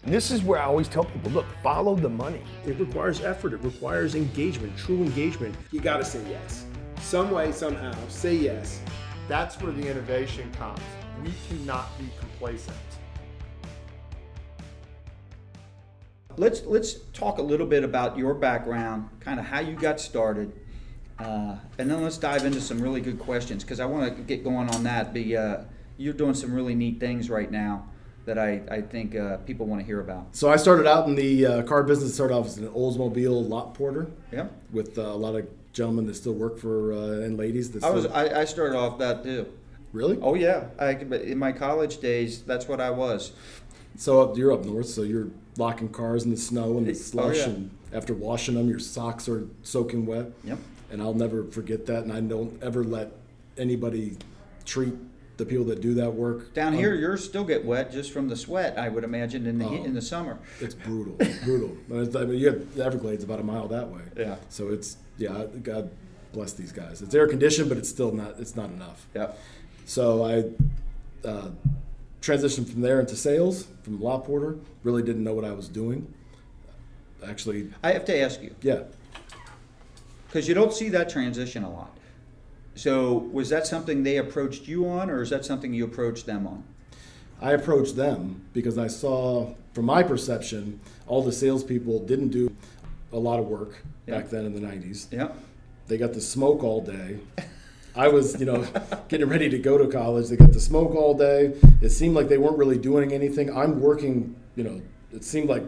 And this is where I always tell people, look, follow the money. It requires effort. It requires engagement, true engagement. You got to say yes. Some way, somehow, say yes. That's where the innovation comes. We cannot be complacent. Let's talk a little bit about your background, kind of how you got started, and then let's dive into some really good questions, because I want to get going on that. You're doing some really neat things right now that I think people want to hear about. So I started out in the car business. Started off as an Oldsmobile lot porter. Yeah. With a lot of gentlemen that still work for and ladies. That I started off that too. Really? Oh yeah. In my college days, that's what I was. So you're up north, so you're locking cars in the snow and the slush, yeah. and after washing them, your socks are soaking wet. Yep. And I'll never forget that, and I don't ever let anybody treat the people that do that work. Down here, yours still get wet just from the sweat, I would imagine, in the heat in the summer. It's brutal, brutal. I mean, you have the Everglades about a mile that way. Yeah. So God bless these guys. It's air conditioned, but it's still not. It's not enough. Yeah. So I transitioned from there into sales, from lot porter. Really didn't know what I was doing. Actually, I have to ask you. Yeah. Because you don't see that transition a lot. So was that something they approached you on, or is that something you approached them on? I approached them because I saw, from my perception, all the salespeople didn't do a lot of work back then in the 90s. Yeah. They got to smoke all day. I was, getting ready to go to college. They got to smoke all day. It seemed like they weren't really doing anything. I'm working, it seemed like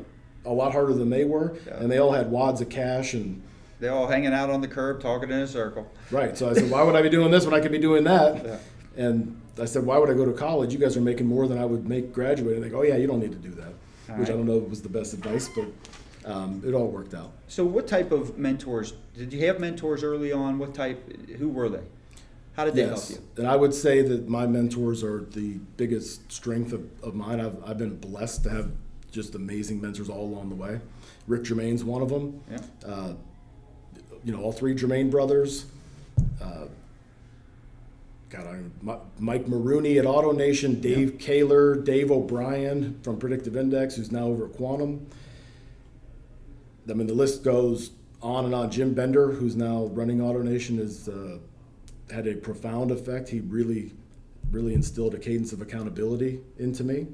a lot harder than they were. Yeah. And they all had wads of cash and they're all hanging out on the curb talking in a circle. Right. So I said, why would I be doing this when I could be doing that? Yeah. And I said, why would I go to college? You guys are making more than I would make graduating. They go, oh, yeah, you don't need to do that, which I don't know was the best advice, but it all worked out. So what type of mentors? Did you have mentors early on? What type? Who were they? How did they help you? And I would say that my mentors are the biggest strength of mine. I've been blessed to have just amazing mentors all along the way. Rick Germain's one of them. Yeah. All three Germain brothers. Mike Maroney at AutoNation, Dave Kaler, Dave O'Brien from Predictive Index, who's now over at Quantum. I mean, the list goes on and on. Jim Bender, who's now running AutoNation, has had a profound effect. He really, really instilled a cadence of accountability into me,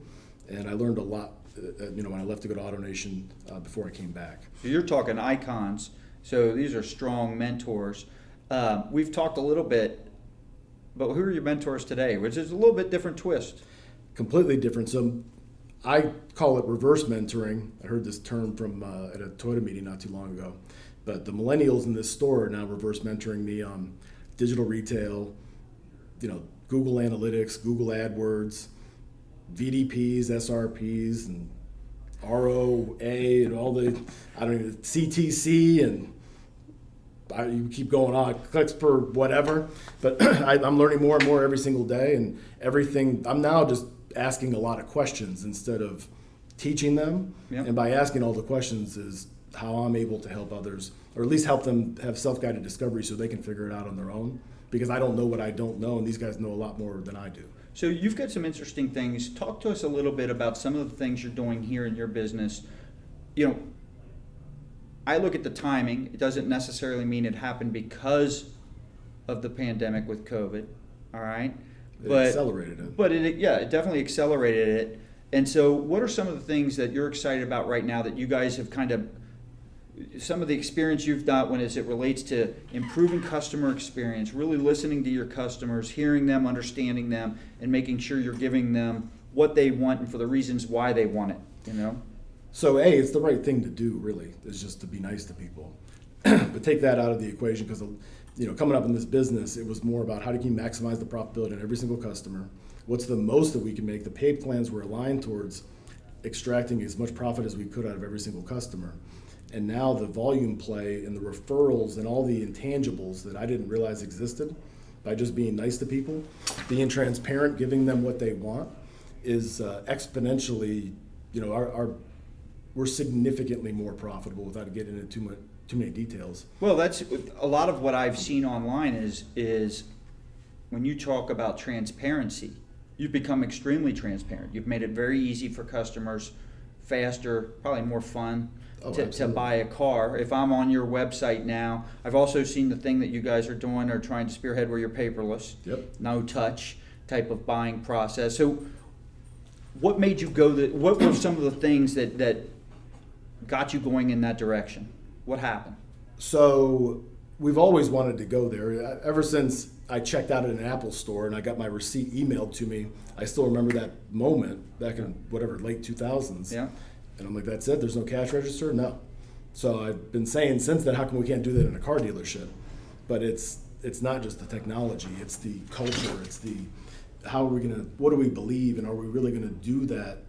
and I learned a lot. When I left to go to AutoNation before I came back. So you're talking icons. So these are strong mentors. We've talked a little bit, but who are your mentors today? Which is a little bit different twist. Completely different. So I call it reverse mentoring. I heard this term from at a Toyota meeting not too long ago. But the millennials in this store are now reverse mentoring me on digital retail, Google Analytics, Google AdWords, VDPs, SRPs, and ROA, and all the, CTC, and you keep going on, clicks per whatever. But I'm learning more and more every single day, and everything. I'm now just asking a lot of questions instead of teaching them. Yep. And by asking all the questions is how I'm able to help others, or at least help them have self-guided discovery so they can figure it out on their own. Because I don't know what I don't know, and these guys know a lot more than I do. So you've got some interesting things. Talk to us a little bit about some of the things you're doing here in your business. I look at the timing. It doesn't necessarily mean it happened because of the pandemic with COVID, all right? It accelerated it. But it definitely accelerated it. And so what are some of the things that you're excited about right now that you guys have kind of, some of the experience you've done as it relates to improving customer experience, really listening to your customers, hearing them, understanding them, and making sure you're giving them what they want and for the reasons why they want it, So it's the right thing to do, really, is just to be nice to people. But take that out of the equation because, coming up in this business, it was more about how do you maximize the profitability on every single customer. What's the most that we can make? The pay plans were aligned towards extracting as much profit as we could out of every single customer. And now the volume play and the referrals and all the intangibles that I didn't realize existed by just being nice to people, being transparent, giving them what they want, is exponentially, we're significantly more profitable without getting into too many details. Well, that's a lot of what I've seen online is when you talk about transparency, you've become extremely transparent. You've made it very easy for customers faster, probably more fun to Absolutely. buy a car. If I'm on your website now, I've also seen the thing that you guys are doing or trying to spearhead where you're paperless, no touch type of buying process. So what made you go what were some of the things that got you going in that direction? What happened? So we've always wanted to go there. Ever since I checked out at an Apple store and I got my receipt emailed to me, I still remember that moment back in late 2000s. Yeah. And I'm like, that's it? There's no cash register? No. So I've been saying since then, how come we can't do that in a car dealership? But it's not just the technology, it's the culture, it's the what do we believe, and are we really gonna do that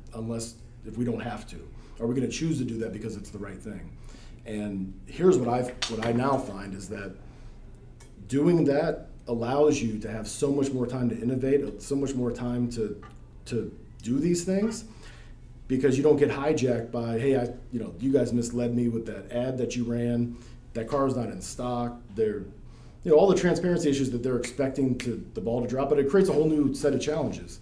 if we don't have to? Are we gonna choose to do that because it's the right thing? And here's what I now find is that doing that allows you to have so much more time to innovate, so much more time to do these things, because you don't get hijacked by, hey, you guys misled me with that ad that you ran. That car's not in stock. All the transparency issues that they're expecting the ball to drop, but it creates a whole new set of challenges.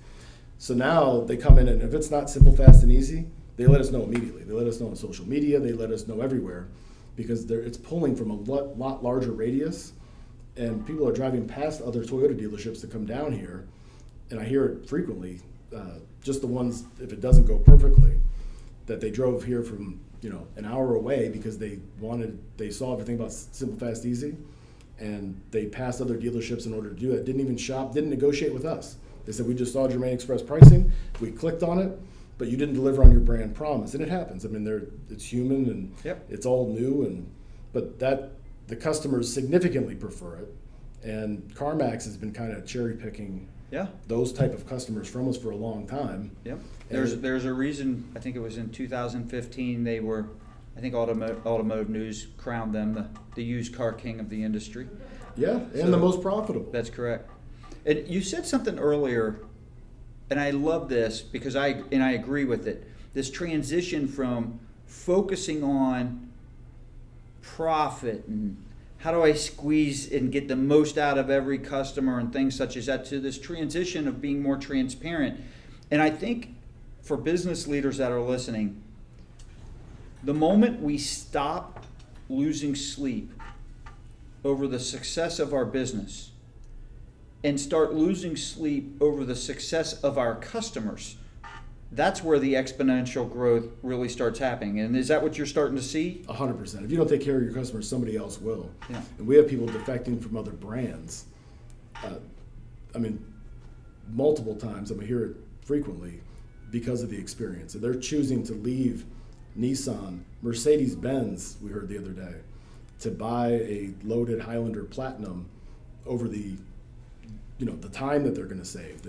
So now they come in, and if it's not simple, fast, and easy, they let us know immediately. They let us know on social media. They let us know everywhere, because it's pulling from a lot larger radius, and people are driving past other Toyota dealerships to come down here, and I hear it frequently. Just the ones, if it doesn't go perfectly, that they drove here from an hour away because they saw everything about simple, fast, easy, and they passed other dealerships in order to do it. Didn't even shop, didn't negotiate with us. They said, we just saw Germain Express pricing, we clicked on it, but you didn't deliver on your brand promise. And it happens. I mean, it's human, and It's all new, but the customers significantly prefer it. And CarMax has been kind of cherry picking those type of customers from us for a long time. Yep. There's a reason. I think it was in 2015 they were. I think Automotive News crowned them the used car king of the industry. Yeah, and the most profitable. That's correct. And you said something earlier, and I love this because I agree with it. This transition from focusing on profit and how do I squeeze and get the most out of every customer and things such as that, to this transition of being more transparent. And I think for business leaders that are listening, the moment we stop losing sleep over the success of our business and start losing sleep over the success of our customers, that's where the exponential growth really starts happening. And is that what you're starting to see? 100%. If you don't take care of your customers, somebody else will. Yeah. And we have people defecting from other brands. Multiple times. I hear it frequently because of the experience. And they're choosing to leave Nissan, Mercedes-Benz, we heard the other day, to buy a loaded Highlander Platinum over the time that they're going to save.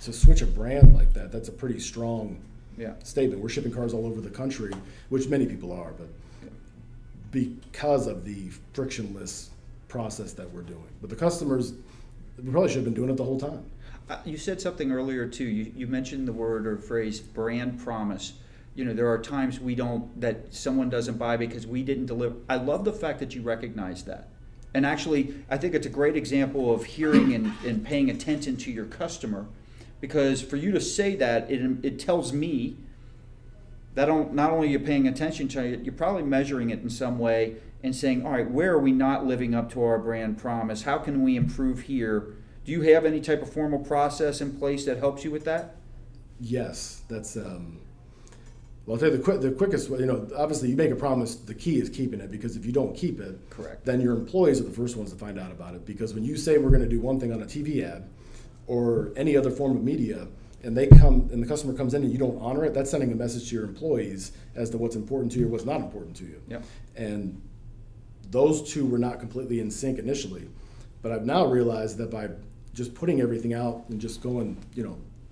To switch a brand like that, that's a pretty strong statement. We're shipping cars all over the country, which many people are, but because of the frictionless process that we're doing. But the customers, we probably should have been doing it the whole time. You said something earlier too. You mentioned the word or phrase brand promise. There are times that someone doesn't buy because we didn't deliver. I love the fact that you recognize that. And actually, I think it's a great example of hearing and paying attention to your customer, because for you to say that, it tells me that not only are you paying attention to it, you're probably measuring it in some way and saying, all right, where are we not living up to our brand promise? How can we improve here? Do you have any type of formal process in place that helps you with that? Yes, that's. Well, I'll tell you the quickest way. Obviously, you make a promise. The key is keeping it, because if you don't keep it, correct, then your employees are the first ones to find out about it. Because when you say we're going to do one thing on a TV ad or any other form of media, and the customer comes in and you don't honor it, that's sending a message to your employees as to what's important to you or what's not important to you. Yep. And those two were not completely in sync initially, but I've now realized that by just putting everything out and just going,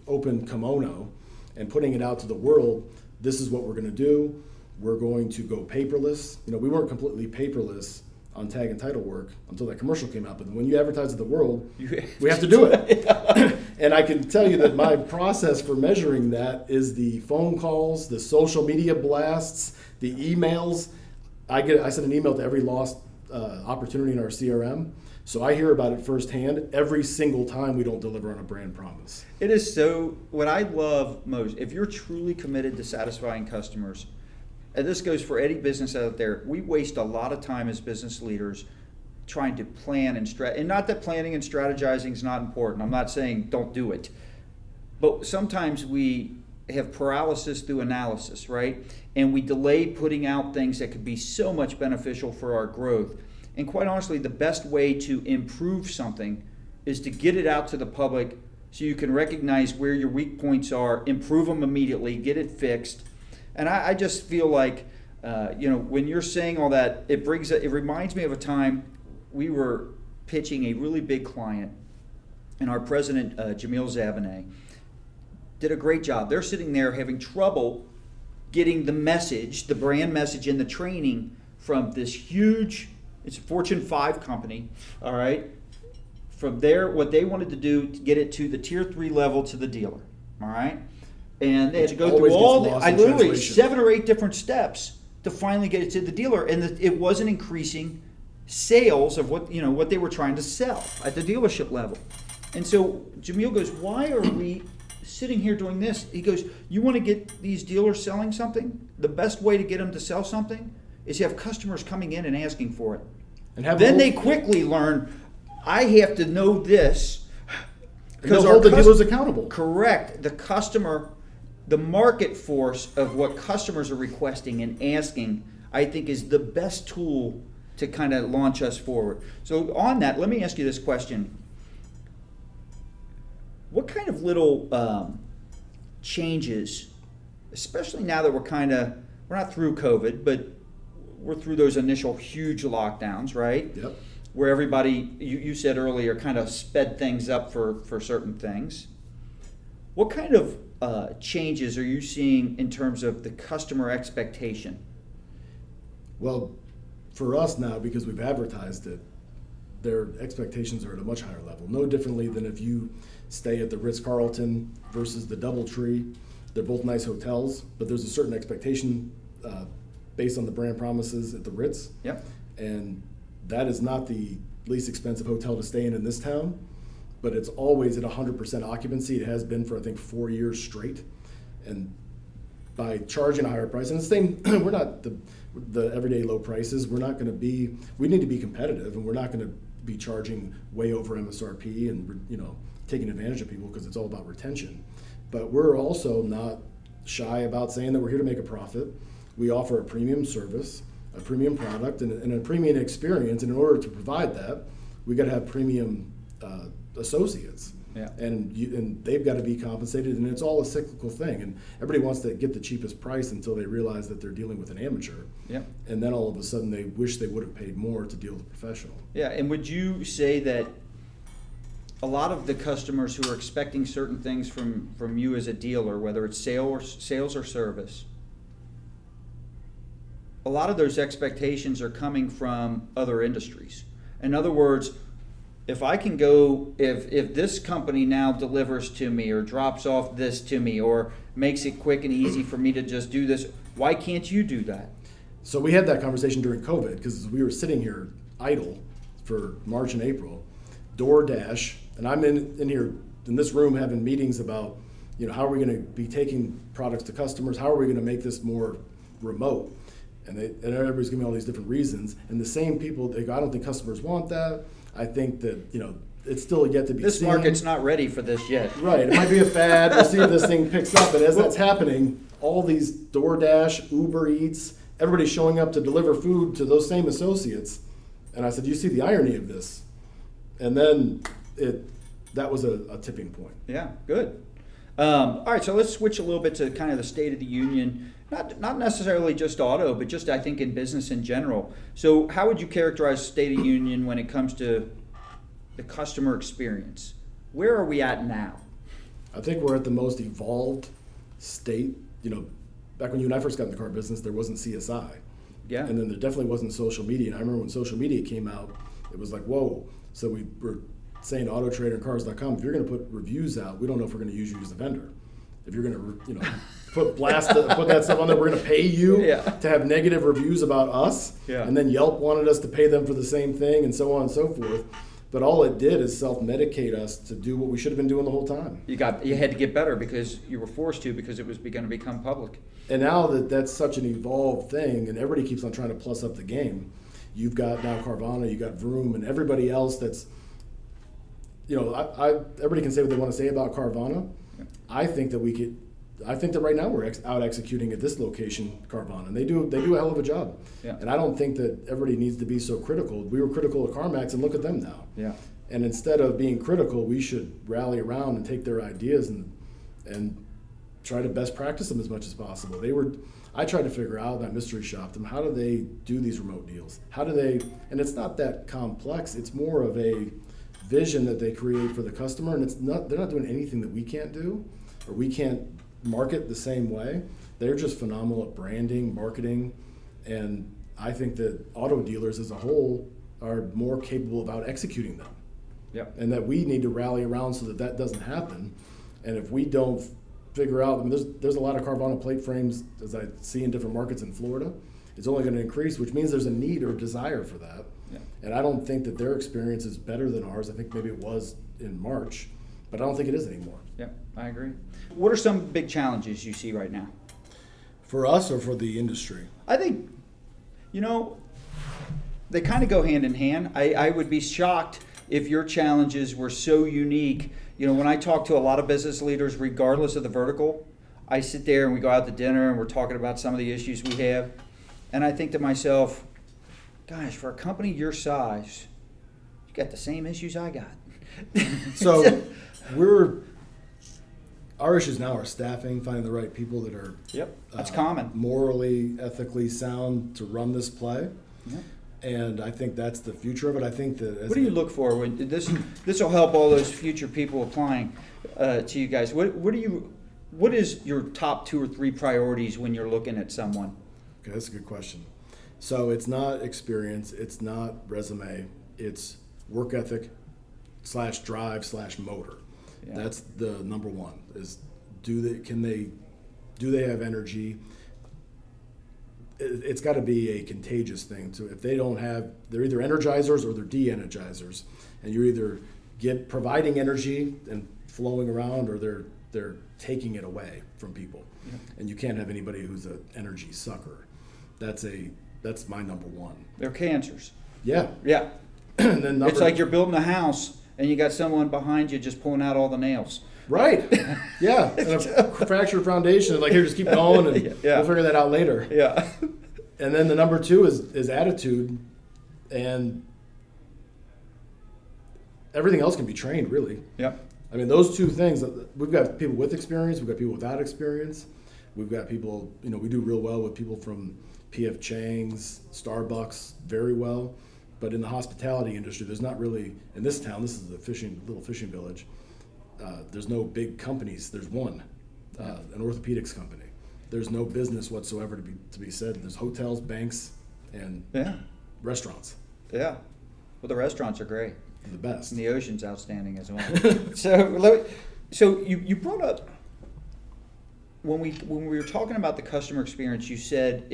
open kimono and putting it out to the world, this is what we're going to do. We're going to go paperless. We weren't completely paperless on tag and title work until that commercial came out. But when you advertise to the world, we have to do it. And I can tell you that my process for measuring that is the phone calls, the social media blasts, the emails. I send an email to every lost opportunity in our CRM So I hear about it firsthand every single time we don't deliver on a brand promise. It is so, what I love most, if you're truly committed to satisfying customers, and this goes for any business out there, we waste a lot of time as business leaders trying to plan and not that planning and strategizing is not important. I'm not saying don't do it. But sometimes we have paralysis through analysis, right? And we delay putting out things that could be so much beneficial for our growth. And quite honestly, the best way to improve something is to get it out to the public so you can recognize where your weak points are, improve them immediately, get it fixed. And I just feel like, when you're saying all that, it reminds me of a time we were pitching a really big client, and our president, Jamil Zabaneh, did a great job. They're sitting there having trouble getting the message, the brand message and the training from this huge, it's a Fortune 5 company, all right? From there, what they wanted to do to get it to the tier 3 level to the dealer, all right? And they had to go through literally 7 or 8 different steps to finally get it to the dealer, and it wasn't increasing sales of what they were trying to sell at the dealership level. And so Jamil goes, why are we sitting here doing this? He goes, you want to get these dealers selling something? The best way to get them to sell something is to have customers coming in and asking for it. And then they quickly learn, I have to know this. Because hold the dealers accountable. Correct. The customer, the market force of what customers are requesting and asking, I think is the best tool to kind of launch us forward. So on that, let me ask you this question. What kind of little changes, especially now that we're not through COVID, but we're through those initial huge lockdowns, right? Yep. Where everybody, you said earlier, kind of sped things up for certain things. What kind of changes are you seeing in terms of the customer expectation? Well, for us now, because we've advertised it, their expectations are at a much higher level. No differently than if you stay at the Ritz-Carlton versus the DoubleTree. They're both nice hotels, but there's a certain expectation based on the brand promises at the Ritz. Yep. And that is not the least expensive hotel to stay in this town, but it's always at 100% occupancy. It has been for, I think, 4 years straight. And by charging a higher price, and the same, we're not the everyday low prices. We need to be competitive, and we're not going to be charging way over MSRP and taking advantage of people, because it's all about retention. But we're also not shy about saying that we're here to make a profit. We offer a premium service, a premium product, and a premium experience. And in order to provide that, we got to have premium associates. Yeah. And they've got to be compensated, and it's all a cyclical thing. And everybody wants to get the cheapest price until they realize that they're dealing with an amateur. Yeah. And then all of a sudden they wish they would have paid more to deal with a professional. Yeah, and would you say that a lot of the customers who are expecting certain things from you as a dealer, whether it's sales or service, a lot of those expectations are coming from other industries? In other words, if I can go, if this company now delivers to me or drops off this to me or makes it quick and easy for me to just do this, why can't you do that? So we had that conversation during COVID, because we were sitting here idle for March and April. DoorDash, and I'm in here in this room having meetings about, how are we going to be taking products to customers? How are we going to make this more remote? And everybody's giving me all these different reasons. And the same people, they go, I don't think customers want that. I think that, it's still yet to be seen. This market's not ready for this yet. Right. It might be a fad. We'll see if this thing picks up. But as that's happening, all these DoorDash, Uber Eats, everybody's showing up to deliver food to those same associates. And I said, you see the irony of this? And then that was a tipping point. Yeah, good. All right, so let's switch a little bit to kind of the State of the Union. Not necessarily just auto, but just I think in business in general. So how would you characterize State of the Union when it comes to the customer experience? Where are we at now? I think we're at the most evolved state. Back when you and I first got in the car business, there wasn't CSI. Yeah. And then there definitely wasn't social media. And I remember when social media came out, it was like, whoa. So we were saying to AutoTrader and Cars.com, if you're going to put reviews out, we don't know if we're going to use you as a vendor. If you're going to, put that stuff on there, we're going to pay you to have negative reviews about us. Yeah. And then Yelp wanted us to pay them for the same thing, and so on and so forth. But all it did is self-medicate us to do what we should have been doing the whole time. You had to get better because you were forced to, because it was going to become public. And now that that's such an evolved thing, and everybody keeps on trying to plus up the game, you've got now Carvana, you got Vroom, and everybody else that's, everybody can say what they want to say about Carvana. Yeah. I think that right now we're out executing at this location, Carvana, and they do a hell of a job. Yeah. And I don't think that everybody needs to be so critical. We were critical of CarMax, and look at them now. Yeah. And instead of being critical, we should rally around and take their ideas and try to best practice them as much as possible. I tried to figure out, and I mystery shopped them, how do they do these remote deals? And it's not that complex. It's more of a vision that they create for the customer, and they're not doing anything that we can't do, or we can't market the same way. They're just phenomenal at branding, marketing, and I think that auto dealers as a whole are more capable about executing them. Yep. And that we need to rally around so that doesn't happen. And if we don't figure out, there's a lot of Carvana plate frames, as I see in different markets in Florida. It's only going to increase, which means there's a need or desire for that. Yeah. And I don't think that their experience is better than ours. I think maybe it was in March, but I don't think it is anymore. Yeah, I agree. What are some big challenges you see right now? For us or for the industry? I think, they kind of go hand in hand. I would be shocked if your challenges were so unique. When I talk to a lot of business leaders, regardless of the vertical, I sit there and we go out to dinner and we're talking about some of the issues we have. And I think to myself, gosh, for a company your size, you got the same issues I got. So our issues now are staffing, finding the right people that are that's common. Morally, ethically sound to run this play. Yep. And I think that's the future of it. I think that what do you look for when this will help all those future people applying to you guys? What is your top 2 or 3 priorities when you're looking at someone? Okay, that's a good question. So it's not experience, it's not resume, it's work ethic / drive / motor. Yeah. That's the number one. Is do they have energy? It's got to be a contagious thing. So if they don't have, they're either energizers or they're de-energizers, and you're either providing energy and flowing around, or they're taking it away from people. Yeah. And you can't have anybody who's an energy sucker. That's my number one. They're cancers. Yeah. Yeah. And then It's like you're building a house and you got someone behind you just pulling out all the nails. Right. Yeah. And a fractured foundation. Like, here, just keep going, and Yeah. we'll figure that out later. Yeah. And then the number 2 is attitude, and everything else can be trained, really. Yep. I mean, those 2 things, we've got people with experience, we've got people without experience. We've got people, we do real well with people from P.F. Chang's, Starbucks, very well. But in the hospitality industry, there's not really, in this town, this is a little fishing village, there's no big companies. There's one, an orthopedics company. There's no business whatsoever to be said. There's hotels, banks, and restaurants. Yeah. Well, the restaurants are great. They're the best. And the ocean's outstanding as well. So you brought up, when we were talking about the customer experience, you said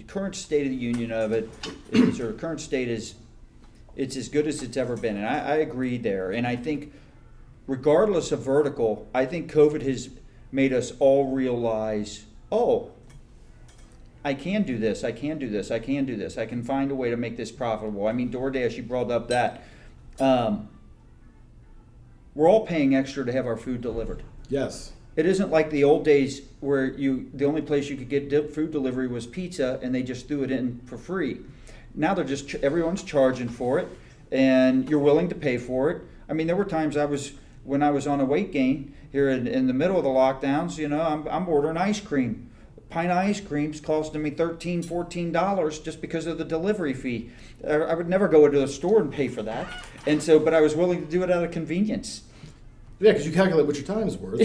current state of the union of it is, or current state is, it's as good as it's ever been. And I agree there. And I think regardless of vertical, I think COVID has made us all realize, I can do this, I can do this, I can do this. I can find a way to make this profitable. I mean, DoorDash, you brought up that. We're all paying extra to have our food delivered. Yes. It isn't like the old days where the only place you could get food delivery was pizza, and they just threw it in for free. Now everyone's charging for it, and you're willing to pay for it. I mean, there were times when I was on a weight gain here in the middle of the lockdowns, I'm ordering ice cream. A pint of ice cream's costing me $13, $14 just because of the delivery fee. I would never go into a store and pay for that. But I was willing to do it out of convenience. Yeah, because you calculate what your time's worth.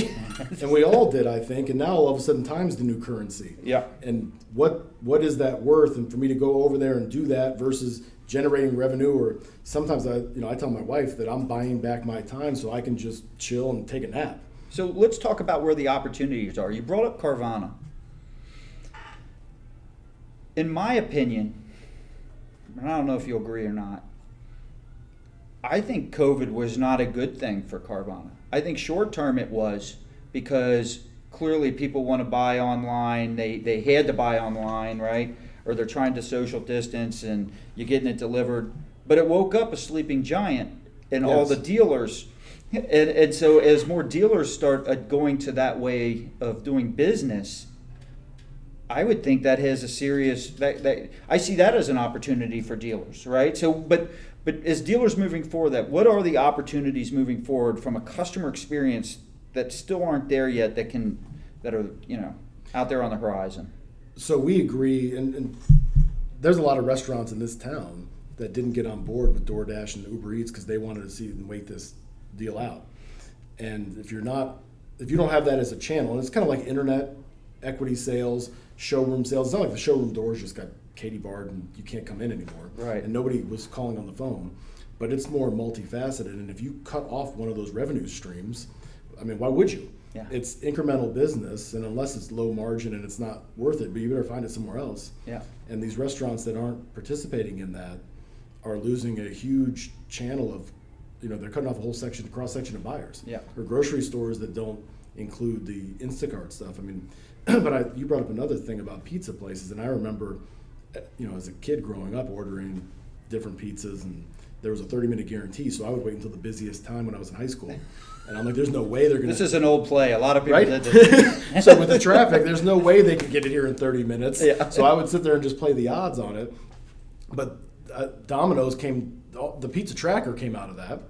And we all did, I think. And now all of a sudden time's the new currency. Yeah. And what is that worth? And for me to go over there and do that versus generating revenue, or sometimes I tell my wife that I'm buying back my time so I can just chill and take a nap. So let's talk about where the opportunities are. You brought up Carvana. In my opinion, and I don't know if you'll agree or not, I think COVID was not a good thing for Carvana. I think short term it was, because clearly people want to buy online. They had to buy online, right? Or they're trying to social distance and you're getting it delivered. But it woke up a sleeping giant in all the dealers. And so as more dealers start going to that way of doing business, I would think that has a serious, that I see that as an opportunity for dealers, right? So, but as dealers moving forward, what are the opportunities moving forward from a customer experience that still aren't there yet, that are out there on the horizon? So we agree, and there's a lot of restaurants in this town that didn't get on board with DoorDash and Uber Eats because they wanted to see and wait this deal out. And if you don't have that as a channel, and it's kind of like internet equity sales, showroom sales. It's not like the showroom doors just got Katie barred and you can't come in anymore. Right. And nobody was calling on the phone. But it's more multifaceted. And if you cut off one of those revenue streams, I mean, why would you? Yeah. It's incremental business, and unless it's low margin and it's not worth it, but you better find it somewhere else. Yeah. And these restaurants that aren't participating in that are losing a huge channel of, they're cutting off a whole cross section of buyers. Yeah. Or grocery stores that don't include the Instacart stuff. I mean, but you brought up another thing about pizza places, and I remember, as a kid growing up ordering different pizzas, and there was a 30-minute guarantee, so I would wait until the busiest time when I was in high school. And I'm like, there's no way they're going to... This is an old play. A lot of people right? did this. So with the traffic, there's no way they could get it here in 30 minutes. Yeah. So I would sit there and just play the odds on it. But Domino's the pizza tracker came out of that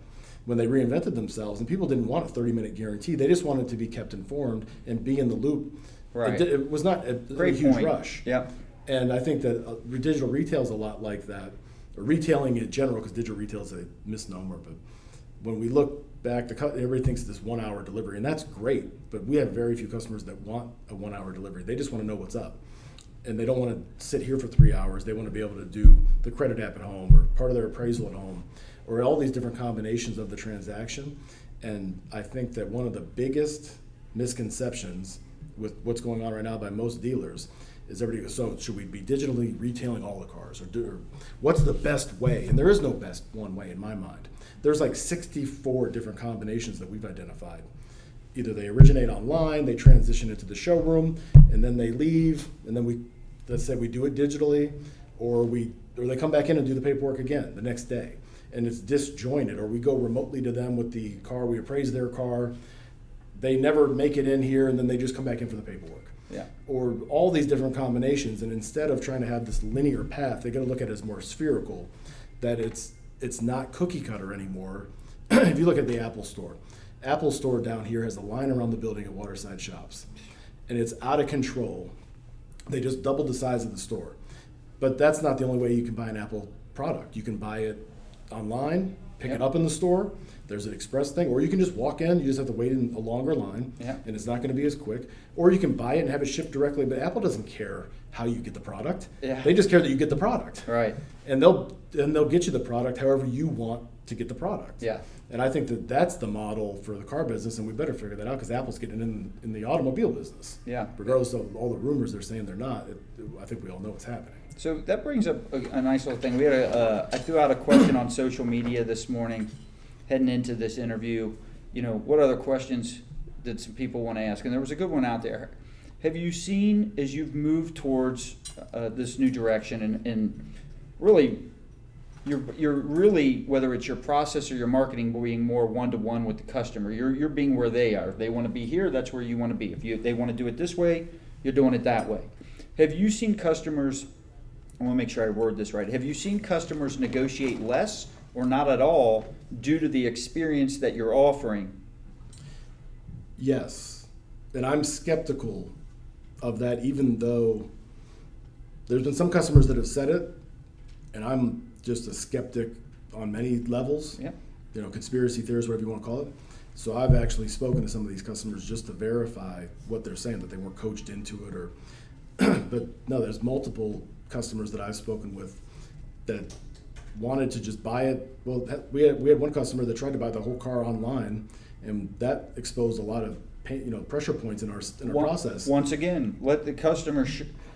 when they reinvented themselves, and people didn't want a 30-minute guarantee. They just wanted to be kept informed and be in the loop. Right. It was not a huge rush. Yep. And I think that digital retail is a lot like that, or retailing in general, because digital retail is a misnomer. But when we look back, everybody thinks this 1 hour delivery, and that's great. But we have very few customers that want a 1 hour delivery. They just want to know what's up, and they don't want to sit here for 3 hours. They want to be able to do the credit app at home, or part of their appraisal at home, or all these different combinations of the transaction. And I think that one of the biggest misconceptions with what's going on right now by most dealers is everybody goes, so should we be digitally retailing all the cars, or what's the best way? And there is no best one way in my mind. There's like 64 different combinations that we've identified. Either they originate online, they transition into the showroom, and then they leave, and then let's say we do it digitally, or they come back in and do the paperwork again the next day, and it's disjointed, or we go remotely to them with the car, we appraise their car, they never make it in here, and then they just come back in for the paperwork. Yeah. Or all these different combinations, and instead of trying to have this linear path, they got to look at it as more spherical, that it's not cookie cutter anymore. If you look at the Apple Store down here has a line around the building at Waterside Shops, and it's out of control. They just doubled the size of the store. But that's not the only way you can buy an Apple product. You can buy it online, pick it up in the store. There's an express thing, or you can just walk in. You just have to wait in a longer line, and it's not going to be as quick. Or you can buy it and have it shipped directly. But Apple doesn't care how you get the product. Yeah. They just care that you get the product. Right. And they'll get you the product however you want to get the product. Yeah. And I think that that's the model for the car business, and we better figure that out because Apple's getting in the automobile business. Yeah. Regardless of all the rumors they're saying they're not, I think we all know what's happening. So that brings up a nice little thing. We had I threw out a question on social media this morning, heading into this interview. What other questions did some people want to ask? And there was a good one out there. Have you seen, as you've moved towards this new direction, and really, you're really, whether it's your process or your marketing, being more one-to-one with the customer. You're being where they are. If they want to be here, that's where you want to be. If they want to do it this way, you're doing it that way. Have you seen customers? I want to make sure I word this right. Have you seen customers negotiate less or not at all due to the experience that you're offering? Yes, and I'm skeptical of that, even though there's been some customers that have said it, and I'm just a skeptic on many levels. Yeah. Conspiracy theorists, whatever you want to call it. So I've actually spoken to some of these customers just to verify what they're saying, that they weren't coached into it, or but no, there's multiple customers that I've spoken with that wanted to just buy it. Well, we had one customer that tried to buy the whole car online, and that exposed a lot of pressure points in our process. Once again, let the customer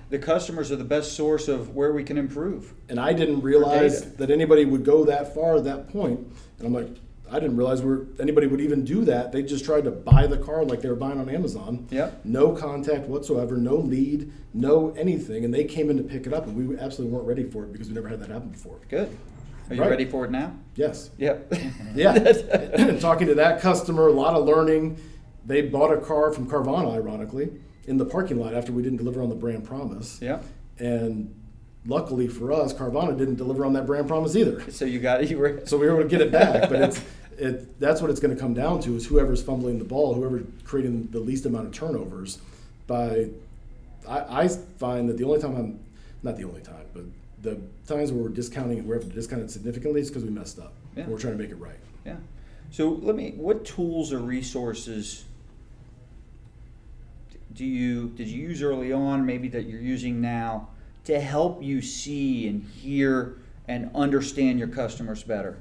the customers are the best source of where we can improve. And I didn't realize data. that anybody would go that far at that point. And I'm like, I didn't realize anybody would even do that. They just tried to buy the car like they were buying on Amazon. Yep. No contact whatsoever, no lead, no anything. And they came in to pick it up, and we absolutely weren't ready for it because we never had that happen before. Good. Are you Right. ready for it now? Yes. Yep. Yeah. And talking to that customer, a lot of learning. They bought a car from Carvana, ironically, in the parking lot after we didn't deliver on the brand promise. Yeah. And luckily for us, Carvana didn't deliver on that brand promise either. So you were. So we were able to get it back, but that's what it's going to come down to, is whoever's fumbling the ball, whoever creating the least amount of turnovers. I find that the only time not the only time, but the times where we're discounting and we're having to discount it significantly is because we messed up. Yeah. And we're trying to make it right. Yeah. So what tools or resources did you use early on, maybe that you're using now, to help you see and hear and understand your customers better?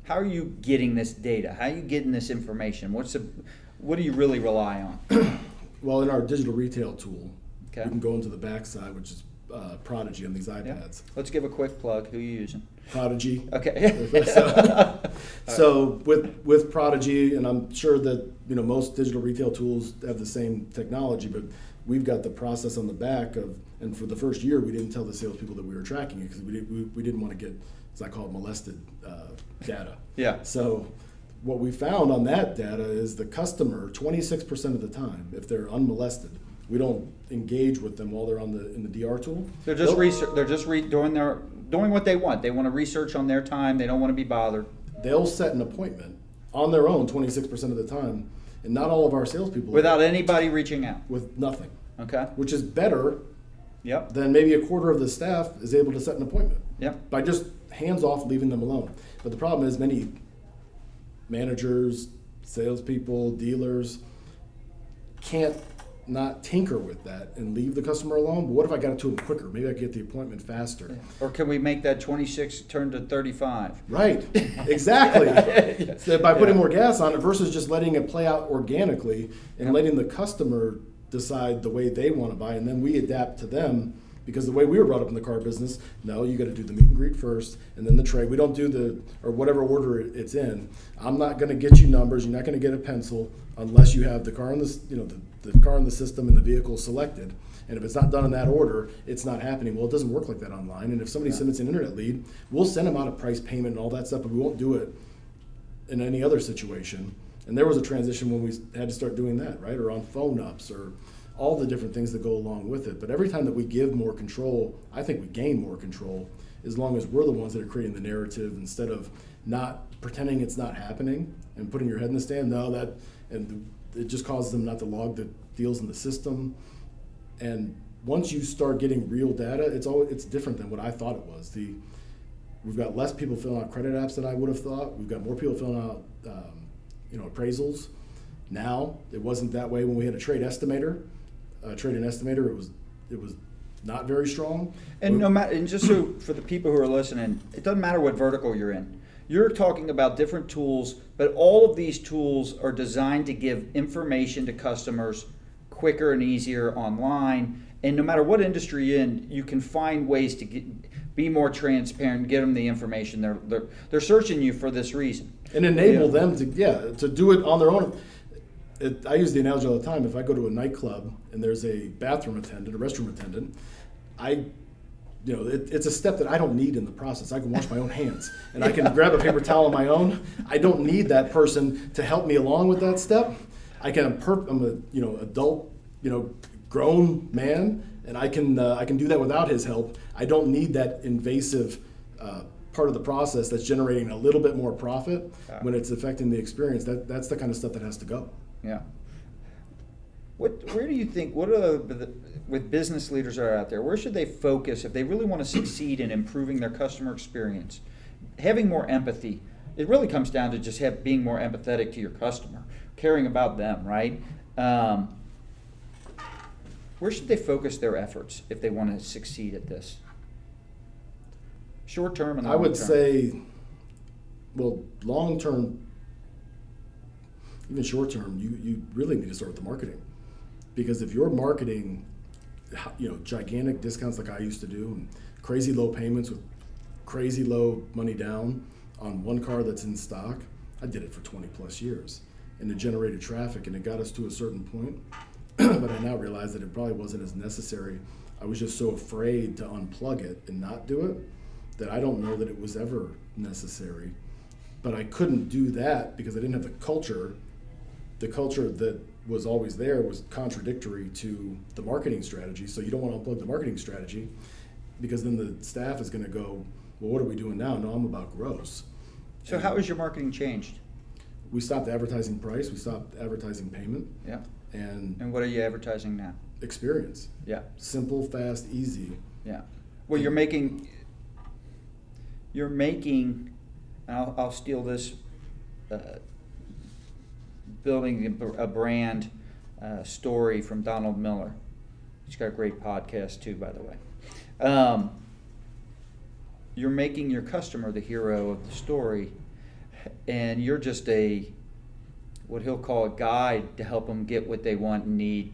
How are you getting this data? How are you getting this information? What do you really rely on? Well, in our digital retail tool, Okay. we can go into the backside, which is Prodigy on these iPads. Yeah. Let's give a quick plug. Who are you using? Prodigy. Okay. So with Prodigy, and I'm sure that most digital retail tools have the same technology, but we've got the process on the back of, and for the first year we didn't tell the salespeople that we were tracking it because we didn't want to get, as I call it, molested data. Yeah. So what we found on that data is the customer, 26% of the time, if they're unmolested, we don't engage with them while they're in the DR tool. They're just doing what they want. They want to research on their time. They don't want to be bothered. They'll set an appointment on their own 26% of the time, and not all of our salespeople Without anybody reaching out. with nothing, Okay. which is better Yep. than maybe a quarter of the staff is able to set an appointment Yep. by just hands off, leaving them alone. But the problem is many managers, salespeople, dealers can't not tinker with that and leave the customer alone. But what if I got it to them quicker? Maybe I could get the appointment faster. Or can we make that 26 turn to 35? Right, exactly. So by putting more gas on it versus just letting it play out organically and letting the customer decide the way they want to buy, and then we adapt to them. Because the way we were brought up in the car business, no, you got to do the meet and greet first, and then the trade. We don't do or whatever order it's in. I'm not going to get you numbers. You're not going to get a pencil unless you have the car in the car in the system and the vehicle selected. And if it's not done in that order, it's not happening. Well, it doesn't work like that online. And if somebody submits an internet lead, we'll send them out a price payment and all that stuff, but we won't do it in any other situation. And there was a transition when we had to start doing that, right? Or on phone ups or all the different things that go along with it. But every time that we give more control, I think we gain more control, as long as we're the ones that are creating the narrative instead of not pretending it's not happening and putting your head in the sand. And it just causes them not to log the deals in the system. And once you start getting real data, it's different than what I thought it was. We've got less people filling out credit apps than I would have thought. We've got more people filling out appraisals. Now, it wasn't that way when we had a trade estimator. It was not very strong. And just so for the people who are listening, it doesn't matter what vertical you're in. You're talking about different tools, but all of these tools are designed to give information to customers quicker and easier online. And no matter what industry you're in, you can find ways to be more transparent, get them the information. They're searching you for this reason. And enable them to do it on their own. I use the analogy all the time. If I go to a nightclub and there's a bathroom attendant, a restroom attendant, it's a step that I don't need in the process. I can wash my own hands and I can grab a paper towel on my own. I don't need that person to help me along with that step. I'm a adult, grown man, and I can do that without his help. I don't need that invasive part of the process that's generating a little bit more profit when it's affecting the experience. That's the kind of stuff that has to go. Yeah. Where do you think, with business leaders that are out there, where should they focus if they really want to succeed in improving their customer experience? Having more empathy, it really comes down to just being more empathetic to your customer, caring about them, right? Where should they focus their efforts if they want to succeed at this? Short term and long term. I would say, long term, even short term, you really need to start with the marketing. Because if your marketing gigantic discounts like I used to do, and crazy low payments with crazy low money down on one car that's in stock. I did it for 20 plus years, and it generated traffic, and it got us to a certain point. But I now realize that it probably wasn't as necessary. I was just so afraid to unplug it and not do it that I don't know that it was ever necessary. But I couldn't do that because I didn't have the culture. The culture that was always there was contradictory to the marketing strategy. So you don't want to unplug the marketing strategy because then the staff is going to go, well, what are we doing now? No, I'm about gross. So how has your marketing changed? We stopped advertising price. We stopped advertising payment. Yeah. And what are you advertising now? experience. Yeah. Simple, fast, easy. Yeah. Well, you're making, and I'll steal this, building a brand story from Donald Miller. He's got a great podcast too, by the way. You're making your customer the hero of the story, and you're just what he'll call a guide to help them get what they want and need,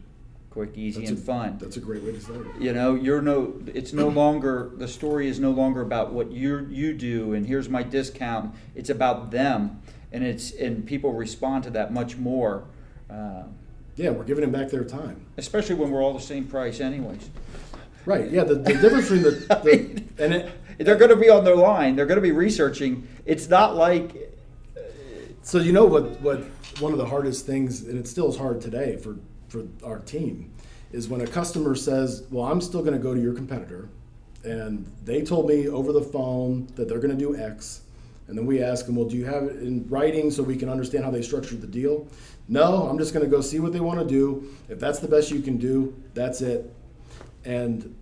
quick, easy, and fun. That's a great way to say it. You know, it's no longer, the story is no longer about what you do and here's my discount. It's about them, and people respond to that much more. Yeah, we're giving them back their time. Especially when we're all the same price anyways. Right, yeah, the difference between they're going to be on their line, they're going to be researching. It's not like... So you know what one of the hardest things, and it still is hard today for our team, is when a customer says, well, I'm still going to go to your competitor, and they told me over the phone that they're going to do X, and then we ask them, well, do you have it in writing so we can understand how they structured the deal? No, I'm just going to go see what they want to do. If that's the best you can do, that's it. And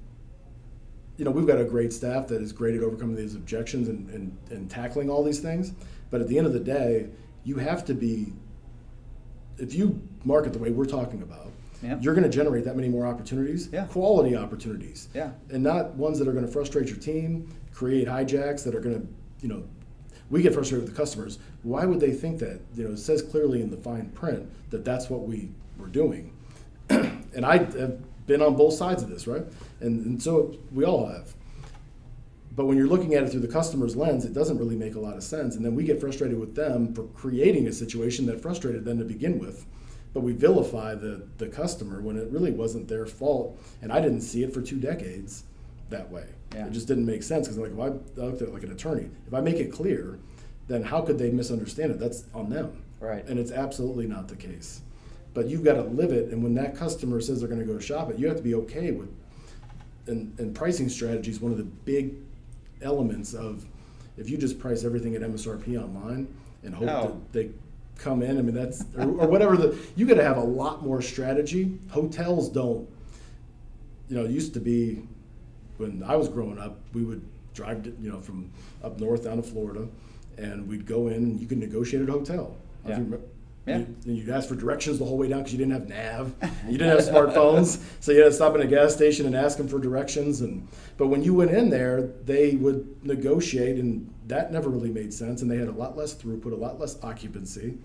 we've got a great staff that is great at overcoming these objections and tackling all these things. But at the end of the day, you have to be, if you market the way we're talking about, you're going to generate that many more opportunities, quality opportunities, and not ones that are going to frustrate your team, create hijacks that are going to, we get frustrated with the customers. Why would they think that? It says clearly in the fine print that that's what we were doing. And I have been on both sides of this, right? And so we all have. But when you're looking at it through the customer's lens, it doesn't really make a lot of sense. And then we get frustrated with them for creating a situation that frustrated them to begin with. But we vilify the customer when it really wasn't their fault. And I didn't see it for 2 decades that way. Yeah. It just didn't make sense because if I looked at it like an attorney, if I make it clear, then how could they misunderstand it? That's on them. Right. And it's absolutely not the case. But you've got to live it. And when that customer says they're going to go shop it, you have to be okay with. And pricing strategy is one of the big elements of, if you just price everything at MSRP online and hope that they come in, I mean, that's, or whatever, you got to have a lot more strategy. Hotels don't, it used to be, when I was growing up, we would drive from up north down to Florida, and we'd go in and you could negotiate at a hotel. And you'd ask for directions the whole way down because you didn't have nav, you didn't have smartphones, so you had to stop in a gas station and ask them for directions. But when you went in there, they would negotiate, and that never really made sense. And they had a lot less throughput, a lot less occupancy.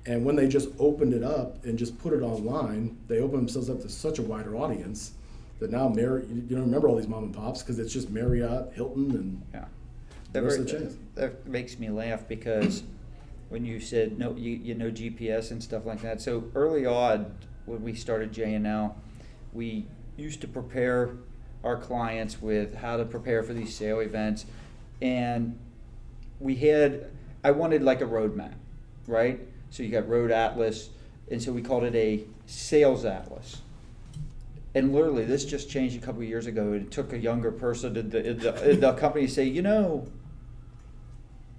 And when they just opened it up and just put it online, they opened themselves up to such a wider audience that now you don't remember all these mom and pops because it's just Marriott, Hilton, and the rest of the chains. That makes me laugh because. When you said no, you know GPS and stuff like that. So early on, when we started J&L, we used to prepare our clients with how to prepare for these sale events, and I wanted like a roadmap, right? So you got Road Atlas, and so we called it a Sales Atlas. And literally, this just changed a couple of years ago. It took a younger person in the company to say,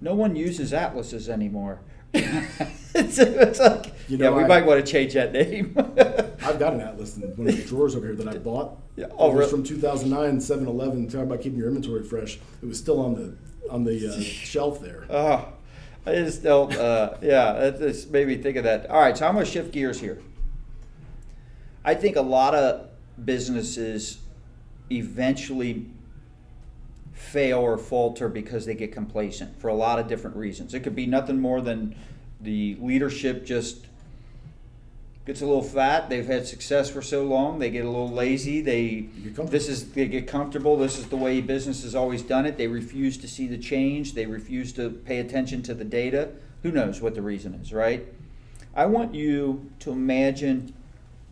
no one uses atlases anymore. it's like, we might want to change that name. I've got an atlas in one of the drawers over here that I bought. Yeah. Oh, it was from 2009, 7-Eleven. Talking about keeping your inventory fresh. It was still on the shelf there. I just don't. It just made me think of that. All right, so I'm going to shift gears here. I think a lot of businesses eventually fail or falter because they get complacent for a lot of different reasons. It could be nothing more than the leadership just gets a little fat. They've had success for so long, they get a little lazy. They get comfortable. This is the way business has always done it. They refuse to see the change. They refuse to pay attention to the data. Who knows what the reason is, right? I want you to imagine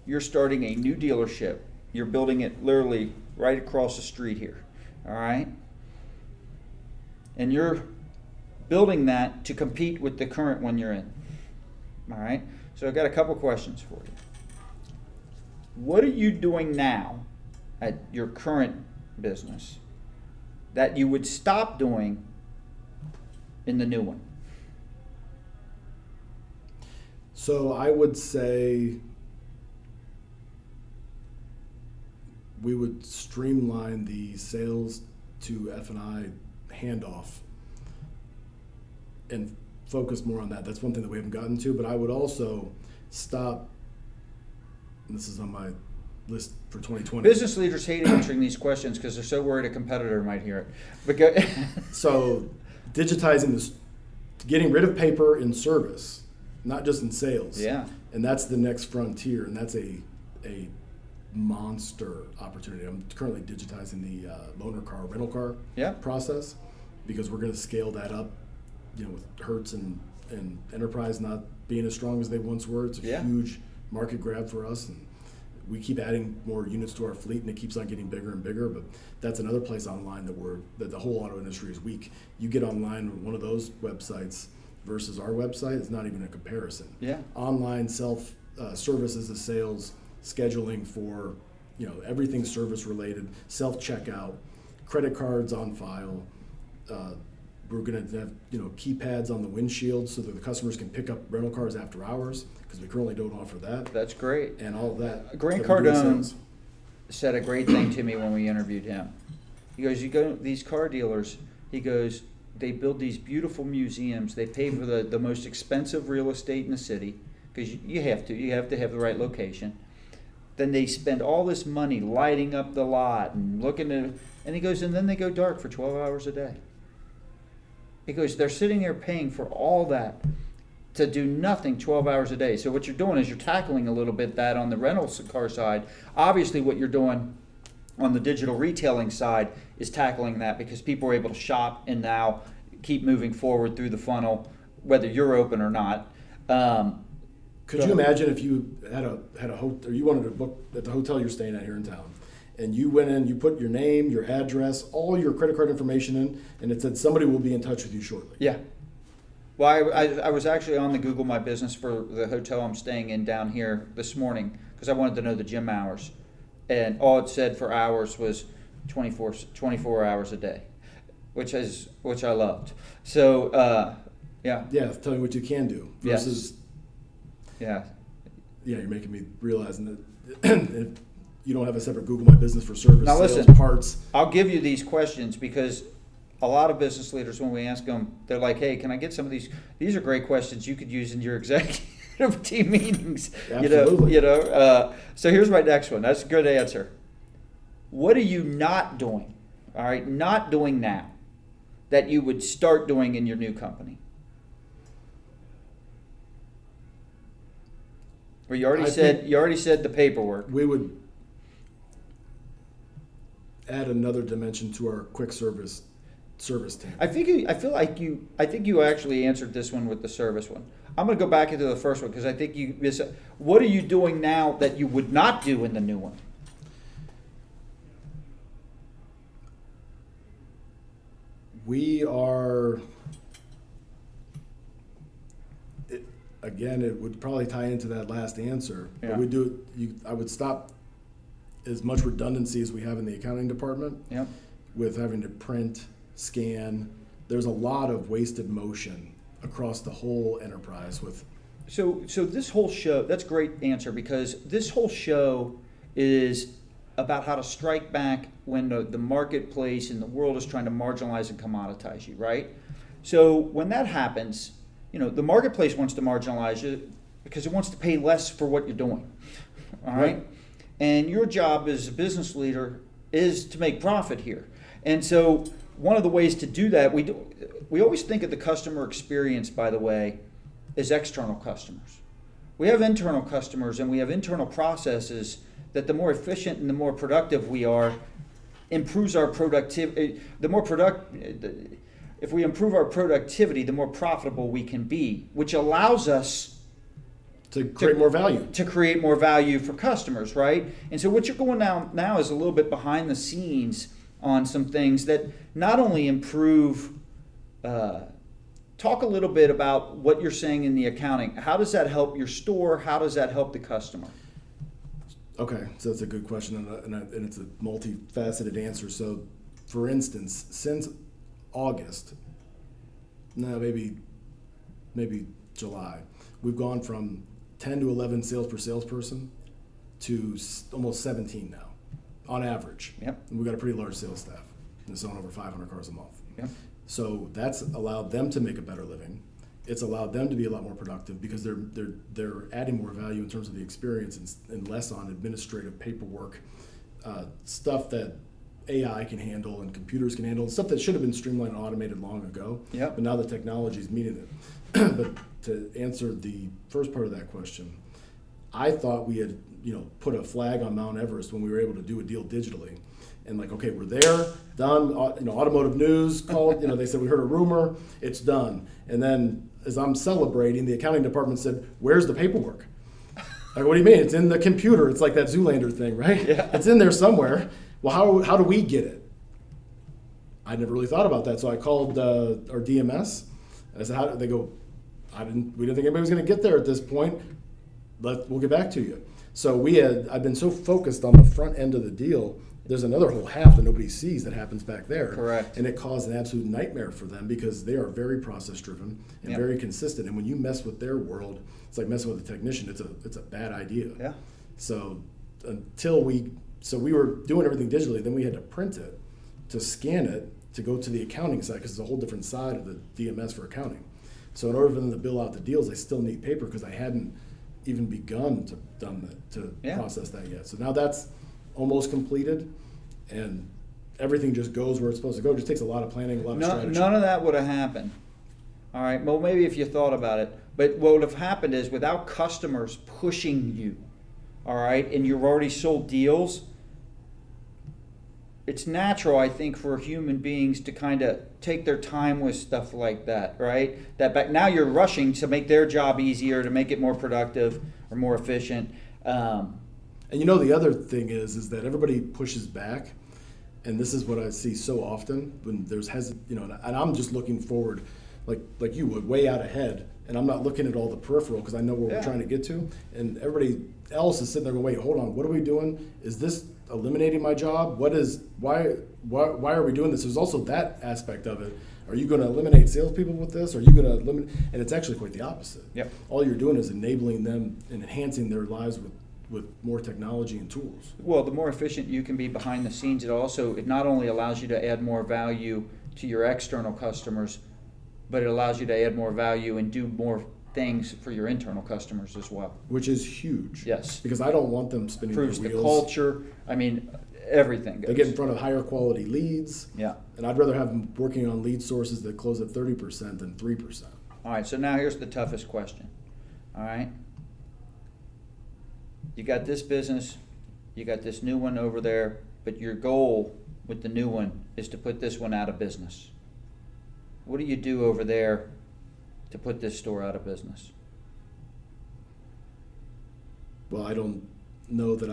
you're starting a new dealership. You're building it literally right across the street here, all right? And you're building that to compete with the current one you're in, all right? So I've got a couple questions for you. What are you doing now at your current business that you would stop doing in the new one? So I would say we would streamline the sales to F&I handoff and focus more on that. That's one thing that we haven't gotten to, but I would also stop, and this is on my list for 2020. Business leaders hate answering these questions because they're so worried a competitor might hear it. Because So digitizing this, getting rid of paper in service, not just in sales. Yeah. And that's the next frontier, and that's a monster opportunity. I'm currently digitizing the loaner car, rental car process, because we're going to scale that up, with Hertz and Enterprise not being as strong as they once were. It's a huge market grab for us, and we keep adding more units to our fleet, and it keeps on getting bigger and bigger. But that's another place online that the whole auto industry is weak. You get online on one of those websites versus our website, it's not even a comparison. Yeah. Online self services of sales, scheduling for everything service related, self checkout, credit cards on file. We're going to have keypads on the windshield so that the customers can pick up rental cars after hours, because we currently don't offer that. That's great. And all of that. Grant that we do in Cardone sales. said a great thing to me when we interviewed him. He goes, you go to these car dealers, he goes, they build these beautiful museums. They pay for the most expensive real estate in the city, because you have to have the right location. Then they spend all this money lighting up the lot and looking at, and he goes, and then they go dark for 12 hours a day. He goes, they're sitting there paying for all that to do nothing 12 hours a day. So what you're doing is you're tackling a little bit that on the rental car side. Obviously what you're doing on the digital retailing side is tackling that, because people are able to shop and now keep moving forward through the funnel, whether you're open or not. Could you imagine if you had a hotel, or you wanted to book at the hotel you're staying at here in town, and you went in, you put your name, your address, all your credit card information in, and it said somebody will be in touch with you shortly? Yeah. Well, I was actually on the Google My Business for the hotel I'm staying in down here this morning, because I wanted to know the gym hours. And all it said for hours was 24 hours a day, which I loved. So, yeah. Yeah, tell you what you can do versus. Yeah. Yeah, you're making me realizing that if you don't have a separate Google My Business for service, Now sales, listen, parts. I'll give you these questions because a lot of business leaders, when we ask them, they're like, hey, can I get some of these? These are great questions you could use in your executive team meetings. Absolutely. So here's my next one. That's a good answer. What are you not doing? All right, not doing now that you would start doing in your new company? Well, you already said the paperwork. We would add another dimension to our quick service team. I think you actually answered this one with the service one. I'm going to go back into the first one because I think you miss. What are you doing now that you would not do in the new one? We are. Again, it would probably tie into that last answer. Yeah. But we do. I would stop as much redundancy as we have in the accounting department. Yep. With having to print, scan. There's a lot of wasted motion across the whole enterprise. So this whole show, that's a great answer, because this whole show is about how to strike back when the marketplace and the world is trying to marginalize and commoditize you, right? So when that happens, the marketplace wants to marginalize you because it wants to pay less for what you're doing, all right? And your job as a business leader is to make profit here. And so one of the ways to do that, we always think of the customer experience, by the way, as external customers. we have internal customers and we have internal processes that the more efficient and the more productive we are, improves our productivity. If we improve our productivity, the more profitable we can be, which allows us to create more value. To create more value for customers, right? And so what you're going now is a little bit behind the scenes on some things that not only improve. Talk a little bit about what you're saying in the accounting. How does that help your store? How does that help the customer? Okay, so that's a good question, and it's a multifaceted answer. So, for instance, since August, maybe July, we've gone from 10 to 11 sales per salesperson to almost 17 now, on average. Yep. And we've got a pretty large sales staff, and selling over 500 cars a month. Yep. So that's allowed them to make a better living. It's allowed them to be a lot more productive because they're adding more value in terms of the experience and less on administrative paperwork, stuff that AI can handle and computers can handle, stuff that should have been streamlined and automated long ago. Yep. But now the technology is meeting it. But to answer the first part of that question, I thought we had put a flag on Mount Everest when we were able to do a deal digitally. And okay, we're there, done. Automotive News called. They said we heard a rumor. It's done. And then, as I'm celebrating, the accounting department said, "Where's the paperwork?" Like, what do you mean? It's in the computer. It's like that Zoolander thing, right? Yeah. It's in there somewhere. Well, how do we get it? I never really thought about that. So I called our DMS. I said, "How?" They go, We didn't think anybody was going to get there at this point. We'll get back to you." So I've been so focused on the front end of the deal. There's another whole half that nobody sees that happens back there. Correct. And it caused an absolute nightmare for them because they are very process driven and very consistent. And when you mess with their world, it's like messing with a technician. It's a bad idea. Yeah. So we were doing everything digitally. Then we had to print it, to scan it, to go to the accounting side because it's a whole different side of the DMS for accounting. So in order for them to bill out the deals, I still need paper because I hadn't even begun to process that yet. So now that's almost completed, and everything just goes where it's supposed to go. It just takes a lot of planning, a lot of strategy. None of that would have happened. All right, well, maybe if you thought about it, but what would have happened is without customers pushing you, all right, and you've already sold deals, it's natural, I think, for human beings to kind of take their time with stuff like that, right? Now you're rushing to make their job easier, to make it more productive or more efficient. And the other thing is that everybody pushes back, and this is what I see so often when there's and I'm just looking forward, like you would, way out ahead, and I'm not looking at all the peripheral because I know where we're trying to get to, and everybody else is sitting there going, "Wait, hold on, what are we doing? Is this eliminating my job? Why are we doing this?" There's also that aspect of it. Are you going to eliminate salespeople with this? Are you going to eliminate? And it's actually quite the opposite. Yep. All you're doing is enabling them and enhancing their lives with more technology and tools. Well, the more efficient you can be behind the scenes, it not only allows you to add more value to your external customers, but it allows you to add more value and do more things for your internal customers as well. Which is huge. Yes. Because I don't want them spinning their wheels. Improves the culture. Everything goes. They get in front of higher quality leads. Yeah. And I'd rather have them working on lead sources that close at 30% than 3%. All right, so now here's the toughest question. All right. You got this business, you got this new one over there, but your goal with the new one is to put this one out of business. What do you do over there to put this store out of business? Well, I don't know that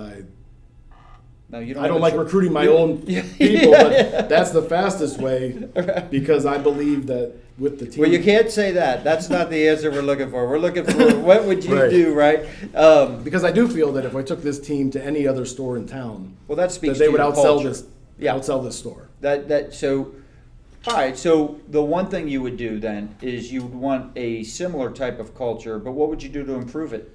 No, you don't. I don't like recruiting my own people, but that's the fastest way because I believe that with the team. Well, you can't say that. That's not the answer we're looking for. We're looking for what would you do, right? Because I do feel that if I took this team to any other store in town, well, that speaks that they to would your outsell culture. this. Yeah. Outsell this store. All right. So the one thing you would do then is you would want a similar type of culture, but what would you do to improve it?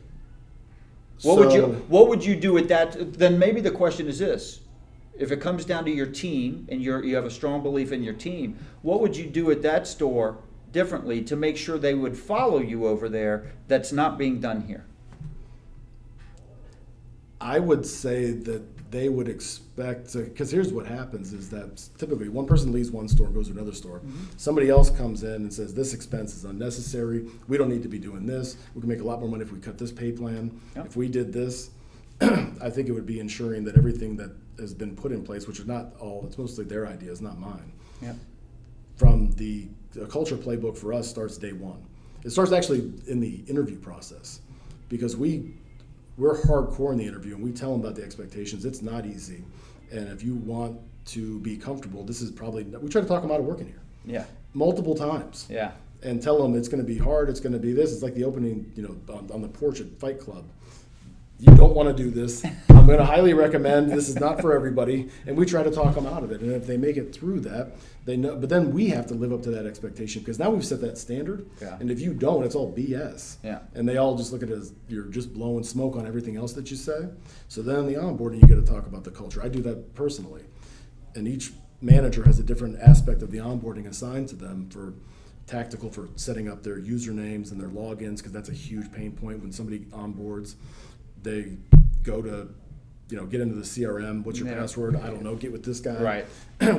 What would you do with that? Then maybe the question is this: if it comes down to your team and you have a strong belief in your team, what would you do at that store differently to make sure they would follow you over there? That's not being done here. I would say that they would expect, because here's what happens is that typically one person leaves one store and goes to another store. Somebody else comes in and says, this expense is unnecessary. We don't need to be doing this. We can make a lot more money if we cut this pay plan. Yep. If we did this, I think it would be ensuring that everything that has been put in place, which is not all, it's mostly their ideas, not mine. Yep. From the culture playbook for us starts day one. It starts actually in the interview process, because we're hardcore in the interview and we tell them about the expectations. It's not easy, and if you want to be comfortable, this is probably, we try to talk them out of working here. Yeah. Multiple times. Yeah. And tell them it's going to be hard. It's going to be this. It's like the opening, on the porch at Fight Club. You don't want to do this. I'm going to highly recommend. This is not for everybody. And we try to talk them out of it. And if they make it through that, they know. But then we have to live up to that expectation, because now we've set that standard. Yeah. And if you don't, it's all BS. Yeah. And they all just look at it as you're just blowing smoke on everything else that you say. So then in the onboarding, you got to talk about the culture. I do that personally. And each manager has a different aspect of the onboarding assigned to them for tactical, for setting up their usernames and their logins, because that's a huge pain point when somebody onboards. They go to, get into the CRM. What's your password? I don't know. Get with this guy. Right.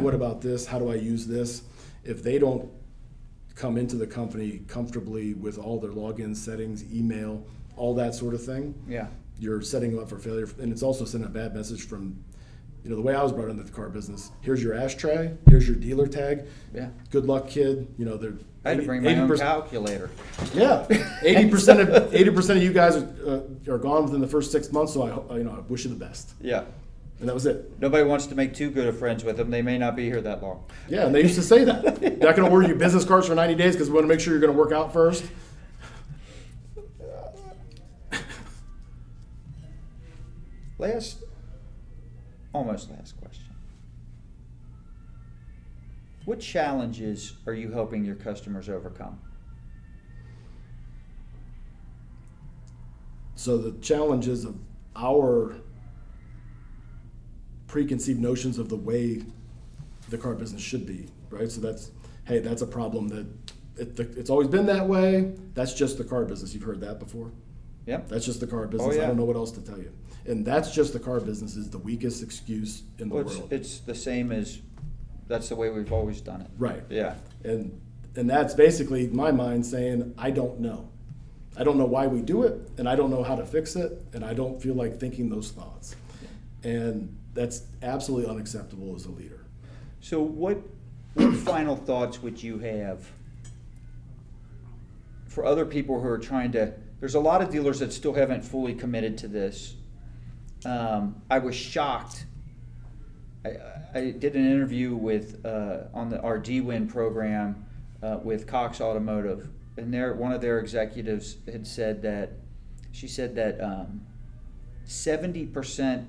What about this? How do I use this? If they don't come into the company comfortably with all their login settings, email, all that sort of thing, Yeah. you're setting them up for failure. And it's also sending a bad message from, the way I was brought into the car business. Here's your ashtray. Here's your dealer tag. Yeah. Good luck, kid. They're I had to bring my own 80%. calculator. Yeah, 80% of you guys are gone within the first 6 months. So I wish you the best. Yeah. And that was it. Nobody wants to make too good of friends with them. They may not be here that long. Yeah, and they used to say that. Not going to order you business cards for 90 days because we want to make sure you're going to work out first. Almost last question. What challenges are you helping your customers overcome? So the challenges of our preconceived notions of the way the car business should be, right? So that's a problem that it's always been that way. That's just the car business. You've heard that before? Yep. That's just the car business. Oh, yeah. I don't know what else to tell you. And that's just the car business is the weakest excuse in the world. It's the same as, that's the way we've always done it. Right. Yeah. And that's basically my mind saying, I don't know. I don't know why we do it, and I don't know how to fix it, and I don't feel like thinking those thoughts. And that's absolutely unacceptable as a leader. So what final thoughts would you have for other people who are trying to, there's a lot of dealers that still haven't fully committed to this. I was shocked. I did an interview with on our D-Win program with Cox Automotive, and one of their executives had said that, she said that 70%,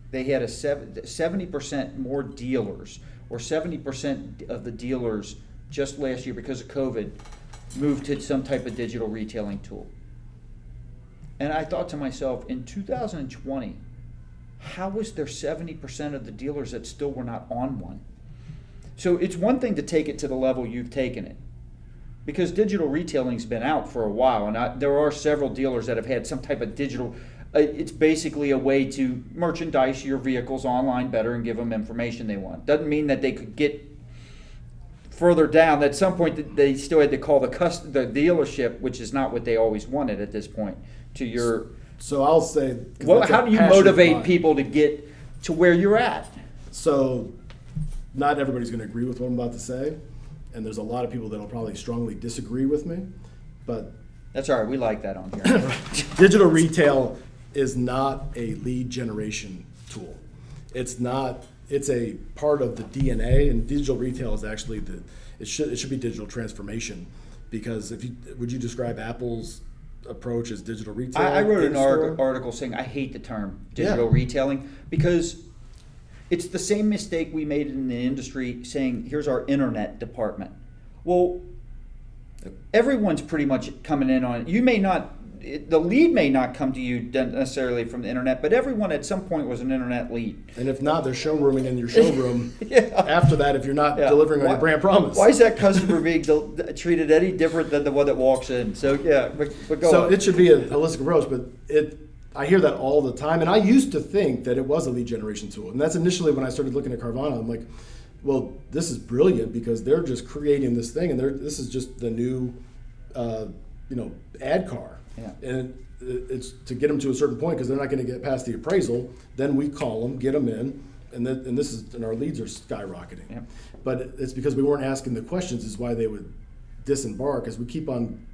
they had 70% more dealers, or 70% of the dealers just last year because of COVID moved to some type of digital retailing tool. And I thought to myself, in 2020, how was there 70% of the dealers that still were not on one? So it's one thing to take it to the level you've taken it, because digital retailing's been out for a while, and there are several dealers that have had some type of digital. It's basically a way to merchandise your vehicles online better and give them information they want. Doesn't mean that they could get further down. At some point, they still had to call the dealership, which is not what they always wanted at this point. To your, so I'll say, well, how do you motivate people to get to where you're at? So, not everybody's going to agree with what I'm about to say, and there's a lot of people that'll probably strongly disagree with me, but that's all right. We like that on here. Digital retail is not a lead generation tool. It's not. It's a part of the DNA, and digital retail is actually it should be digital transformation, because would you describe Apple's approach as digital retail? I wrote an article saying I hate the term digital retailing, because it's the same mistake we made in the industry saying, here's our internet department. Well, everyone's pretty much coming in on it. You may not, the lead may not come to you necessarily from the internet, but everyone at some point was an internet lead. And if not, they're showrooming in your showroom after that if you're not delivering on your brand promise. Why is that customer being treated any different than the one that walks in? So, but go on. It should be a holistic approach, but I hear that all the time, and I used to think that it was a lead generation tool. And that's initially when I started looking at Carvana. I'm like, well, this is brilliant because they're just creating this thing, and this is just the new, ad car. Yeah. And it's to get them to a certain point because they're not going to get past the appraisal. Then we call them, get them in, and our leads are skyrocketing. Yeah. But it's because we weren't asking the questions is why they would disembark. As we keep on,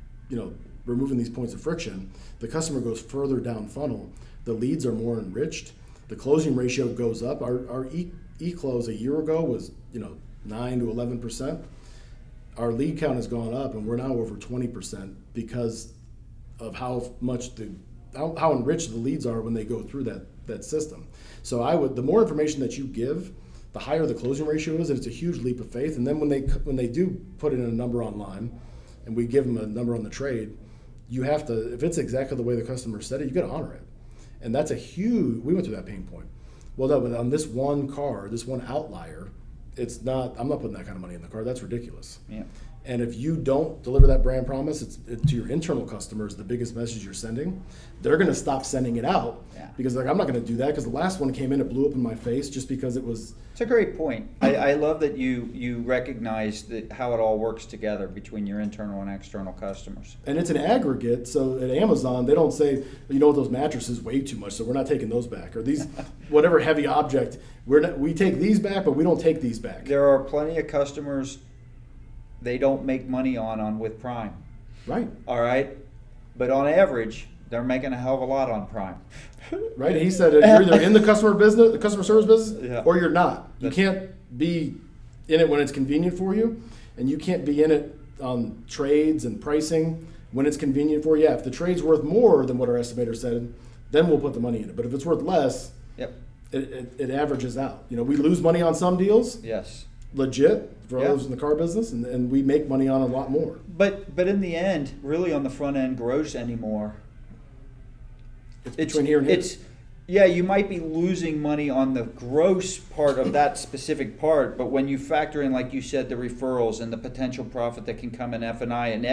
removing these points of friction, the customer goes further down funnel. The leads are more enriched. The closing ratio goes up. Our e-close a year ago was 9 to 11%. Our lead count has gone up, and we're now over 20% because of how much how enriched the leads are when they go through that system. So the more information that you give, the higher the closing ratio is, and it's a huge leap of faith. And then when they do put in a number online, and we give them a number on the trade, you have to, if it's exactly the way the customer said it, you got to honor it. And that's we went through that pain point. Well, no, but on this one car, this one outlier, I'm not putting that kind of money in the car. That's ridiculous. Yeah. And if you don't deliver that brand promise, to your internal customers, the biggest message you're sending, they're going to stop sending it out. Yeah. Because I'm not going to do that because the last one came in, it blew up in my face just because it was. It's a great point. I love that you recognize how it all works together between your internal and external customers. And it's an aggregate. So at Amazon, they don't say, those mattresses weigh too much, so we're not taking those back. Or these, whatever heavy object, we take these back, but we don't take these back. There are plenty of customers they don't make money on with Prime. Right. All right? But on average, they're making a hell of a lot on Prime. Right. He said you're either in the customer service business, Yeah. or you're not. You can't be in it when it's convenient for you, and you can't be in it on trades and pricing when it's convenient for you. Yeah, if the trade's worth more than what our estimator said, then we'll put the money in it. But if it's worth less, Yep. it averages out. We lose money on some deals, Yes. legit, for those in the car business, and we make money on a lot more. But in the end, really on the front end gross anymore, It's between here and here. You might be losing money on the gross part of that specific part, but when you factor in, like you said, the referrals and the potential profit that can come in F&I and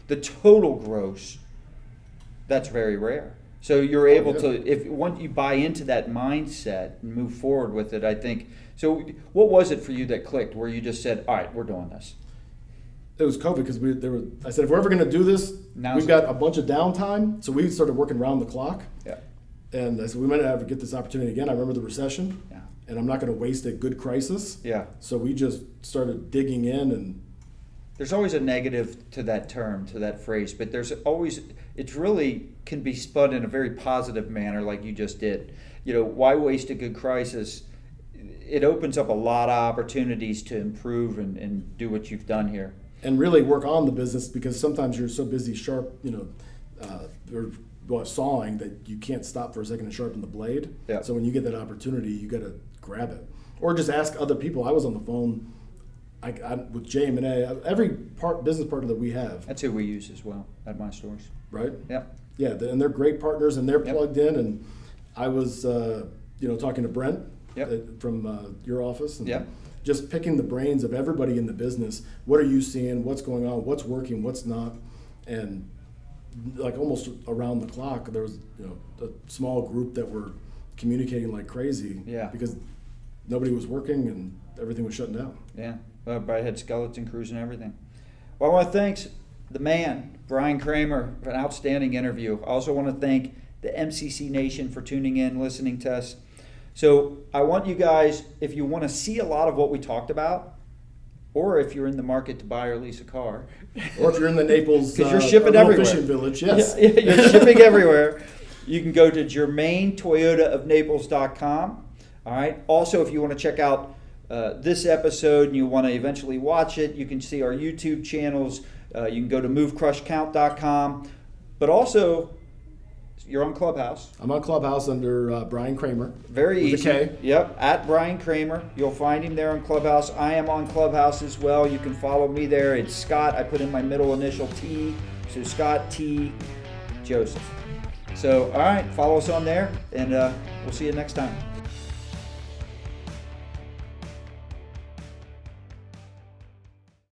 the total gross, that's very rare. So you're able to, once you buy into that mindset and move forward with it, I think. So what was it for you that clicked where you just said, all right, we're doing this? It was COVID because I said, if we're ever going to do this, we've got a bunch of downtime. So we started working around the clock. Yeah. And I said, we might not ever get this opportunity again. I remember the recession. Yeah. And I'm not going to waste a good crisis. Yeah. So we just started digging in. And there's always a negative to that term, to that phrase, but it really can be spun in a very positive manner like you just did. Why waste a good crisis? It opens up a lot of opportunities to improve and do what you've done here. And really work on the business because sometimes you're so busy or sawing that you can't stop for a second and sharpen the blade. Yeah. So when you get that opportunity, you got to grab it. Or just ask other people. I was on the phone with JM&A, every business partner that we have. That's who we use as well at my stores. Right? Yep. Yeah, and they're great partners and they're plugged in. And I was, talking to Brent from your office. And just picking the brains of everybody in the business. What are you seeing? What's going on? What's working? What's not? And like almost around the clock, there was a small group that were communicating like crazy. Yeah. Because nobody was working and everything was shutting down. Yeah. But I had skeleton crews and everything. Well, I want to thank the man, Brian Kramer, for an outstanding interview. I also want to thank the MCC Nation for tuning in, listening to us. So I want you guys, if you want to see a lot of what we talked about, or if you're in the market to buy or lease a car, or if you're in the Naples because you're shipping everywhere, fishing village, yes, you're shipping everywhere. You can go to Germain Toyota of Naples.com. All right. Also, if you want to check out this episode and you want to eventually watch it, you can see our YouTube channels. You can go to move.crush.count.com. But also, you're on Clubhouse. I'm on Clubhouse under Brian Kramer. Very with easy. A K. Yep, at Brian Kramer. You'll find him there on Clubhouse. I am on Clubhouse as well. You can follow me there. It's Scott. I put in my middle initial T. So Scott T. Joseph. So, all right, follow us on there, and we'll see you next time.